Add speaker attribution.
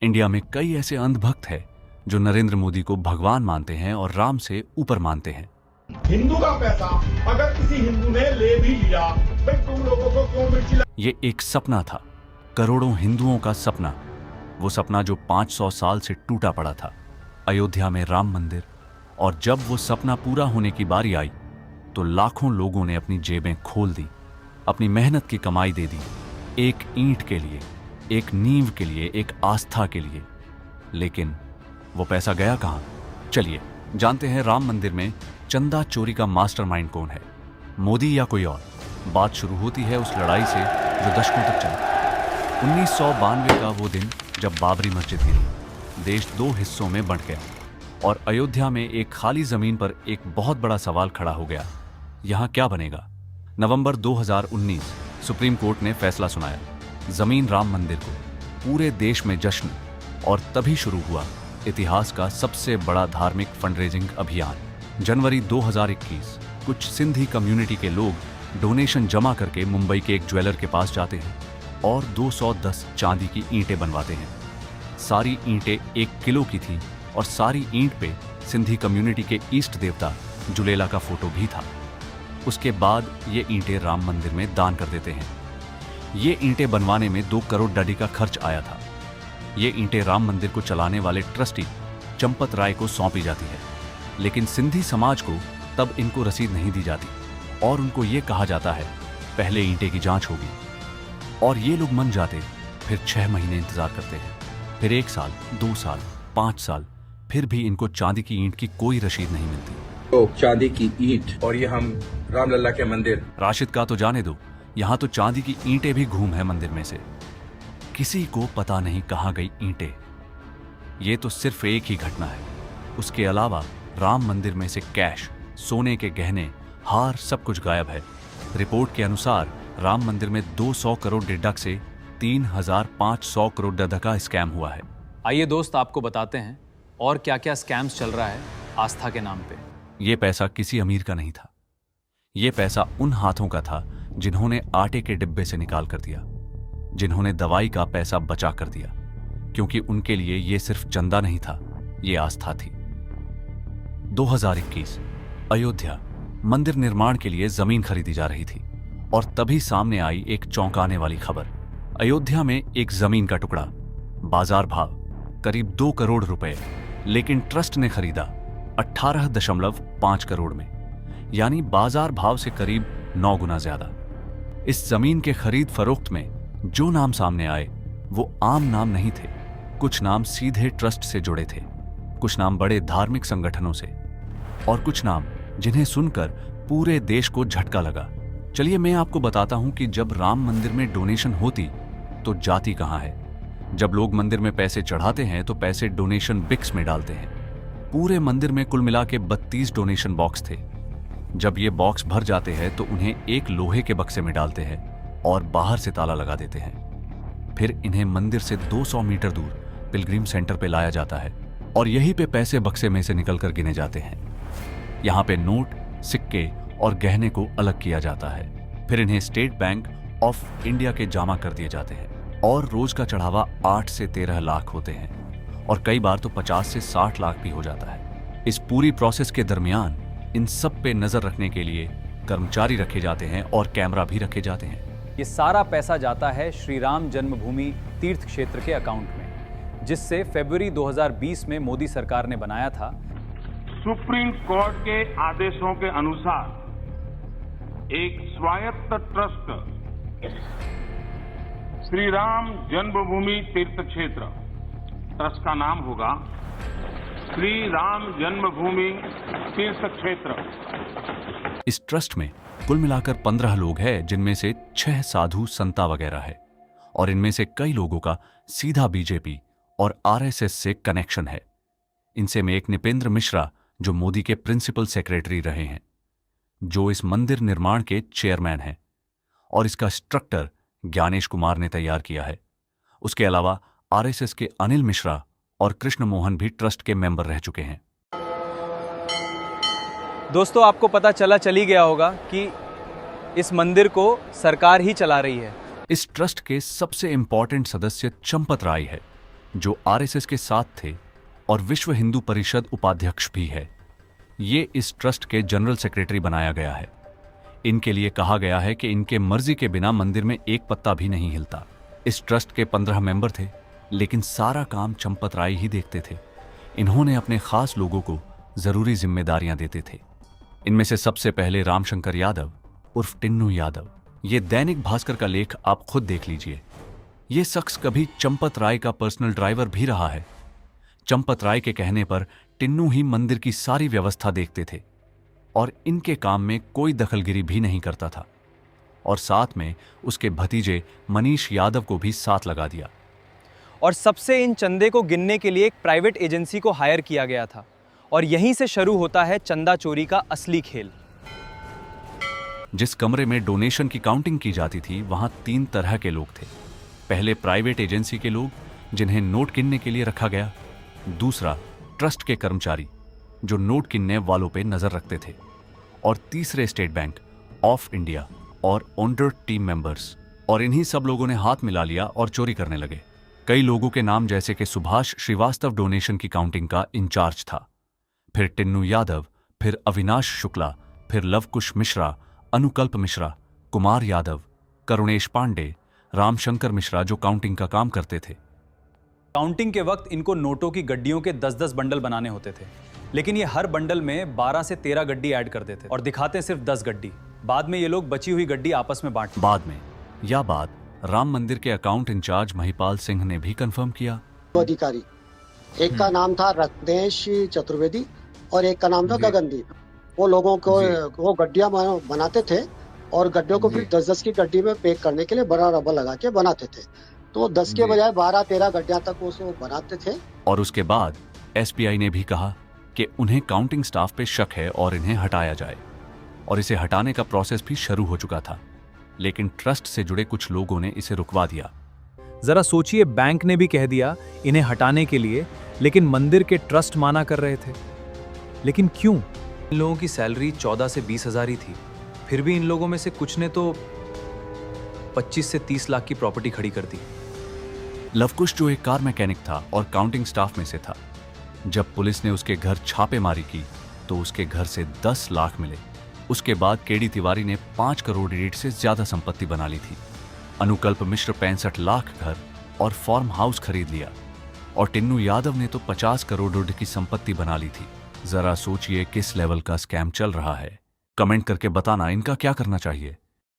Speaker 1: India में कई ऐसे अंधभक्त हैं जो नरेंद्र मोदी को भगवान मानते हैं और राम से ऊपर मानते हैं।
Speaker 2: हिंदू का पैसा अगर किसी हिंदू ने ले भी लिया, भाई तुम लोगों को क्यों मिर्ची
Speaker 1: ये एक सपना था, करोड़ों हिंदुओं का सपना। वो सपना जो 500 साल से टूटा पड़ा था, अयोध्या में राम मंदिर। और जब वो सपना पूरा होने की बारी आई तो लाखों लोगों ने अपनी जेबें खोल दी, अपनी मेहनत की कमाई दे दी, एक ईंट के लिए, एक नींव के लिए, एक आस्था के लिए। लेकिन वो पैसा गया कहां? चलिए जानते हैं राम मंदिर में चंदा चोरी का मास्टरमाइंड कौन है, मोदी या कोई और। बात शुरू होती है उस लड़ाई से जो दशकों तक चली। 1992 का वो दिन जब बाबरी मस्जिद गिरी, देश दो हिस्सों में बंट गया और अयोध्या में एक खाली जमीन पर एक बहुत बड़ा सवाल खड़ा हो गया, यहां क्या बनेगा। नवंबर 2019 सुप्रीम कोर्ट ने फैसला सुनाया, जमीन राम मंदिर को। पूरे देश में जश्न। और तभी शुरू हुआ इतिहास का सबसे बड़ा धार्मिक फंडरेजिंग अभियान। जनवरी 2021 कुछ सिंधी कम्युनिटी के लोग डोनेशन जमा करके मुंबई के एक ज्वेलर के पास जाते हैं और 210 चांदी की ईंटें बनवाते हैं। सारी ईंटें 1 किलो की थी और सारी ईंट पे सिंधी कम्युनिटी के ईष्ट देवता जुलेला का फोटो भी था। उसके बाद ये ईंटें राम मंदिर में दान कर देते हैं। ये ईंटें बनवाने में 2 करोड़ डडी का खर्च आया था। ये ईंटें राम मंदिर को चलाने वाले ट्रस्टी चंपत राय को सौंपी जाती है, लेकिन सिंधी समाज को तब इनको रसीद नहीं दी जाती और उनको ये कहा जाता है पहले ईंटें की जांच होगी। और ये लोग मान जाते, फिर 6 महीने इंतजार करते हैं, फिर 1 साल, 2 साल, 5 साल, फिर भी इनको चांदी की ईंट की कोई रसीद नहीं मिलती।
Speaker 3: तो चांदी की ईंट और ये हम रामलला के मंदिर।
Speaker 1: राशिद का तो जाने दो, यहां तो चांदी की ईंटें भी घूम है मंदिर में से। किसी को पता नहीं कहां गई ईंटें। ये तो सिर्फ एक ही घटना है। उसके अलावा राम मंदिर में से कैश, सोने के गहने, हार सब कुछ गायब है। रिपोर्ट के अनुसार राम मंदिर में 200 करोड़ डिडक्ट से 3500 करोड़ डदा का स्कैम हुआ है।
Speaker 4: आइए दोस्त, आपको बताते हैं और क्या क्या स्कैम्स चल रहा है आस्था के नाम पे।
Speaker 1: ये पैसा किसी अमीर का नहीं था। ये पैसा उन हाथों का था जिन्होंने आटे के डिब्बे से निकाल कर दिया, जिन्होंने दवाई का पैसा बचा कर दिया, क्योंकि उनके लिए ये सिर्फ चंदा नहीं था, ये आस्था थी। 2021 अयोध्या मंदिर निर्माण के लिए जमीन खरीदी जा रही थी और तभी सामने आई एक चौंकाने वाली खबर। अयोध्या में एक जमीन का टुकड़ा, बाजार भाव करीब 2 करोड़ रुपए, लेकिन ट्रस्ट ने खरीदा 18.5 करोड़ में, यानी बाजार भाव से करीब 9 गुना ज्यादा। इस जमीन के खरीद फरोख्त में जो नाम सामने आए वो आम नाम नहीं थे। कुछ नाम सीधे ट्रस्ट से जुड़े थे, कुछ नाम बड़े धार्मिक संगठनों से, और कुछ नाम जिन्हें सुनकर पूरे देश को झटका लगा। चलिए मैं आपको बताता हूं कि जब राम मंदिर में डोनेशन होती तो जाती कहां है। जब लोग मंदिर में पैसे चढ़ाते हैं तो पैसे डोनेशन बिक्स में डालते हैं। पूरे मंदिर में कुल मिला के 32 डोनेशन बॉक्स थे। जब ये बॉक्स भर जाते हैं तो उन्हें एक लोहे के बक्से में डालते हैं और बाहर से ताला लगा देते हैं। फिर इन्हें मंदिर से 200 मीटर दूर पिलग्रिम सेंटर पे लाया जाता है और यहीं पे पैसे बक्से में से निकलकर गिने जाते हैं। यहाँ पे नोट, सिक्के और गहने को अलग किया जाता है। फिर इन्हें स्टेट बैंक ऑफ इंडिया के जामा कर दिए जाते हैं और रोज का चढ़ावा 8 से 13 लाख होते हैं और कई बार तो 50 से 60 लाख भी हो जाता है। इस पूरी प्रोसेस के दरमियान इन सब पे नजर रखने के लिए कर्मचारी रखे जाते हैं और कैमरा भी रखे जाते हैं।
Speaker 4: ये सारा पैसा जाता है श्री राम जन्मभूमि तीर्थ क्षेत्र के अकाउंट में, जिससे फरवरी 2020 में मोदी सरकार ने बनाया था।
Speaker 2: सुप्रीम कोर्ट के आदेशों के अनुसार एक स्वायत्त ट्रस्ट श्री राम जन्मभूमि तीर्थ क्षेत्र, ट्रस्ट का नाम होगा श्री राम जन्मभूमि तीर्थ क्षेत्र।
Speaker 1: इस ट्रस्ट में कुल मिलाकर 15 लोग हैं, जिनमें से 6 साधु संता वगैरह है और इनमें से कई लोगों का सीधा बीजेपी और आरएसएस से कनेक्शन है। इनसे में एक निपेंद्र मिश्रा जो मोदी के प्रिंसिपल सेक्रेटरी रहे हैं, जो इस मंदिर निर्माण के चेयरमैन हैं, और इसका स्ट्रक्चर ज्ञानेश कुमार ने तैयार किया है। उसके अलावा आरएसएस के अनिल मिश्रा और कृष्ण मोहन भी ट्रस्ट के मेंबर रह चुके हैं।
Speaker 4: दोस्तों, आपको पता चल ही गया होगा कि इस मंदिर को सरकार ही चला रही है।
Speaker 1: इस ट्रस्ट के सबसे इंपॉर्टेंट सदस्य चंपत राय है, जो आरएसएस के साथ थे और विश्व हिंदू परिषद उपाध्यक्ष भी है। ये इस ट्रस्ट के जनरल सेक्रेटरी बनाया गया है। इनके लिए कहा गया है कि इनके मर्जी के बिना मंदिर में एक पत्ता भी नहीं हिलता। इस ट्रस्ट के 15 मेंबर थे, लेकिन सारा काम चंपत राय ही देखते थे। इन्होंने अपने खास लोगों को जरूरी जिम्मेदारियां देते थे। इनमें से सबसे पहले रामशंकर यादव उर्फ टिन्नू यादव। ये दैनिक भास्कर का लेख आप खुद देख लीजिए। ये शख्स कभी चंपत राय का पर्सनल ड्राइवर भी रहा है। चंपत राय के कहने पर टिन्नू ही मंदिर की सारी व्यवस्था देखते थे और इनके काम में कोई दखलगिरी भी नहीं करता था। और साथ में उसके भतीजे मनीष यादव को भी साथ लगा दिया।
Speaker 4: और सबसे इन चंदे को गिनने के लिए एक प्राइवेट एजेंसी को हायर किया गया था और यहीं से शुरू होता है चंदा चोरी का असली खेल।
Speaker 1: जिस कमरे में डोनेशन की काउंटिंग की जाती थी, वहां 3 तरह के लोग थे। पहले प्राइवेट एजेंसी के लोग, जिन्हें नोट गिनने के लिए रखा गया। दूसरा, ट्रस्ट के कर्मचारी, जो नोट गिनने वालों पे नजर रखते थे। और तीसरे, स्टेट बैंक ऑफ इंडिया और ओनर टीम मेंबर्स। और इन्हीं सब लोगों ने हाथ मिला लिया और चोरी करने लगे। कई लोगों के नाम, जैसे कि सुभाष श्रीवास्तव डोनेशन की काउंटिंग का इंचार्ज था, फिर टिन्नू यादव, फिर अविनाश शुक्ला, फिर लवकुश मिश्रा, अनुकल्प मिश्रा, कुमार यादव, करुणेश पांडे, रामशंकर मिश्रा, जो काउंटिंग का काम करते थे।
Speaker 4: काउंटिंग के वक्त इनको नोटों की गड्डियों के 10-10 बंडल बनाने होते थे, लेकिन ये हर बंडल में 12 से 13 गड्डी ऐड कर देते और दिखाते सिर्फ 10 गड्डी। बाद में ये लोग बची हुई गड्डी आपस में बांटते।
Speaker 1: बाद में यह बात राम मंदिर के अकाउंट इंचार्ज महिपाल सिंह ने भी कंफर्म किया।
Speaker 5: अधिकारी, एक का नाम था रत्नेश चतुर्वेदी और एक का नाम था गगनदीप। वो लोगों को वो गड्डियां बनाते थे और गड्ढियों को फिर 10-10 की गड्डी में पैक करने के लिए बड़ा रबर लगा के बनाते थे। तो 10 के बजाय 12-13 गड्ढियां तक वो बनाते थे।
Speaker 1: और उसके बाद एसबीआई ने भी कहा कि उन्हें काउंटिंग स्टाफ पे शक है और इन्हें हटाया जाए। और इसे हटाने का प्रोसेस भी शुरू हो चुका था, लेकिन ट्रस्ट से जुड़े कुछ लोगों ने इसे रुकवा दिया।
Speaker 4: जरा सोचिए, बैंक ने भी कह दिया इन्हें हटाने के लिए, लेकिन मंदिर के ट्रस्ट माना कर रहे थे। लेकिन क्यों? इन लोगों की सैलरी 14 से 20 हजार ही थी। फिर भी इन लोगों में से कुछ ने तो 25 से 30 लाख की प्रॉपर्टी खड़ी कर दी।
Speaker 1: लवकुश, जो एक कार मैकेनिक था और काउंटिंग स्टाफ में से था, जब पुलिस ने उसके घर छापेमारी की तो उसके घर से 10 लाख मिले। उसके बाद केडी तिवारी ने 5 करोड़ रीट से ज्यादा संपत्ति बना ली थी। अनुकल्प मिश्र 65 लाख घर और फार्म हाउस खरीद लिया। और टिन्नू यादव ने तो 50 करोड़ की संपत्ति बना ली थी। जरा सोचिए किस लेवल का स्कैम चल रहा है। कमेंट करके बताना इनका क्या करना चाहिए।